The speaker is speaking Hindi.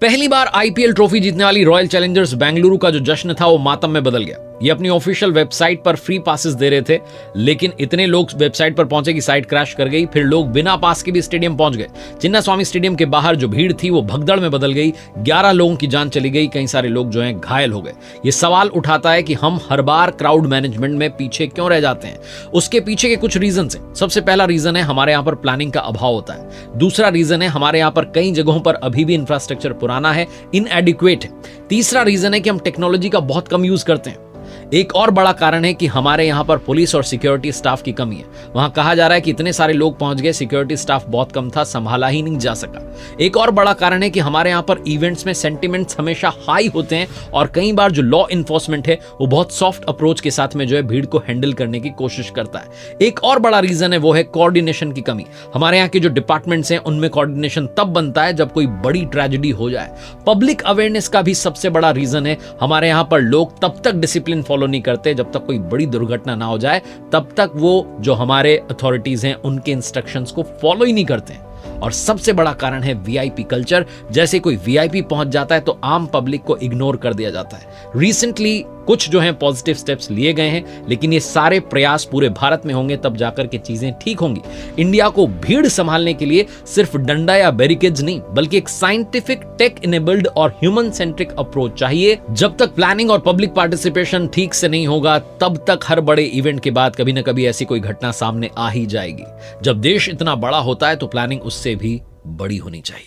पहली बार आईपीएल ट्रॉफी जीतने वाली रॉयल चैलेंजर्स बेंगलुरु का जो जश्न था वो मातम में बदल गया। ये अपनी ऑफिशियल वेबसाइट पर फ्री पासेस दे रहे थे, लेकिन इतने लोग वेबसाइट पर पहुंचे कि साइट क्रैश कर गई। फिर लोग बिना पास के भी स्टेडियम पहुंच गए। चिन्नास्वामी स्टेडियम के बाहर जो भीड़ थी वो भगदड़ में बदल गई। 11 लोगों की जान चली गई, कई सारे लोग जो हैं घायल हो गए। ये सवाल उठाता है कि हम हर बार क्राउड मैनेजमेंट में पीछे क्यों रह जाते हैं। उसके पीछे के कुछ रीजन है। सबसे पहला रीजन है हमारे यहाँ पर प्लानिंग का अभाव होता है। दूसरा रीजन है हमारे यहाँ पर कई जगहों पर अभी भी इंफ्रास्ट्रक्चर पुराना है, इनएडिक्वेट है। तीसरा रीजन है कि हम टेक्नोलॉजी का बहुत कम यूज करते हैं। एक और बड़ा कारण है कि हमारे यहां पर पुलिस और सिक्योरिटी स्टाफ की कमी है। वहां कहा जा रहा है कि इतने सारे लोग पहुंच गए, सिक्योरिटी स्टाफ बहुत कम था, संभाला ही नहीं जा सका। एक और बड़ा कारण है कि हमारे यहां पर इवेंट्स में सेंटिमेंट्स हमेशा हाई होते हैं और कई बार जो लॉ इन्फोर्समेंट है वो बहुत सॉफ्ट अप्रोच के साथ में जो है भीड़ को हैंडल करने की कोशिश करता है। एक और बड़ा रीजन है वो है कोऑर्डिनेशन की कमी। हमारे यहाँ के जो डिपार्टमेंट्स हैं उनमें कोऑर्डिनेशन तब बनता है जब कोई बड़ी ट्रेजेडी हो जाए। पब्लिक अवेयरनेस का भी सबसे बड़ा रीजन है हमारे यहाँ पर लोग तब तक डिसिप्लिन फॉलो नहीं करते जब तक कोई बड़ी दुर्घटना ना हो जाए, तब तक वो जो हमारे अथॉरिटीज हैं उनके इंस्ट्रक्शंस को फॉलो ही नहीं करते हैं। और सबसे बड़ा कारण है वीआईपी कल्चर। जैसे कोई वीआईपी पहुंच जाता है तो आम पब्लिक को इग्नोर कर दिया जाता है। रिसेंटली कुछ जो है पॉजिटिव स्टेप्स लिए गए हैं, लेकिन ये सारे प्रयास पूरे भारत में होंगे तब जाकर के चीजें ठीक होंगी। इंडिया को भीड़ संभालने के लिए सिर्फ डंडा या बैरिकेड्स नहीं, बल्कि एक साइंटिफिक, टेक इनेबल्ड और ह्यूमन सेंट्रिक अप्रोच चाहिए। जब तक प्लानिंग और पब्लिक पार्टिसिपेशन ठीक से नहीं होगा, तब तक हर बड़े इवेंट के बाद कभी ना कभी ऐसी कोई घटना सामने आ ही जाएगी। जब देश इतना बड़ा होता है तो प्लानिंग उससे भी बड़ी होनी चाहिए।